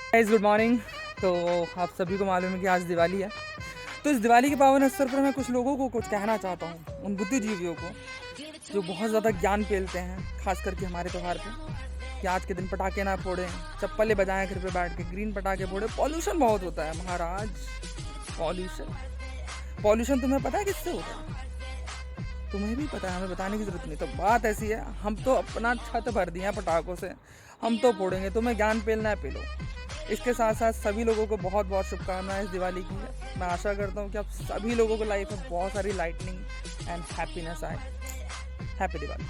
Guys good morning. तो आप सभी को मालूम है कि आज दिवाली है। तो इस दिवाली के पावन अवसर पर मैं कुछ लोगों को कुछ कहना चाहता हूँ, उन बुद्धिजीवियों को जो बहुत ज़्यादा ज्ञान पेलते हैं, खास करके हमारे त्यौहार पे, कि आज के दिन पटाखे ना फोड़ें, चप्पलें बजाएं घर पे बैठ के, ग्रीन पटाखे फोड़े। पॉल्यूशन बहुत होता है महाराज। पॉल्यूशन पॉल्यूशन तुम्हें पता है किससे होता है? तुम्हें भी पता है, हमें बताने की जरूरत नहीं। तो बात ऐसी है, हम तो अपना छत भर दिए हैं पटाखों से, हम तो फोड़ेंगे। तुम्हें ज्ञान पेलना है, पेलो। इसके साथ साथ सभी लोगों को बहुत बहुत शुभकामनाएं इस दिवाली की है। मैं आशा करता हूँ कि आप सभी लोगों को लाइफ में बहुत सारी लाइटनिंग एंड हैप्पीनेस आए। हैप्पी दिवाली।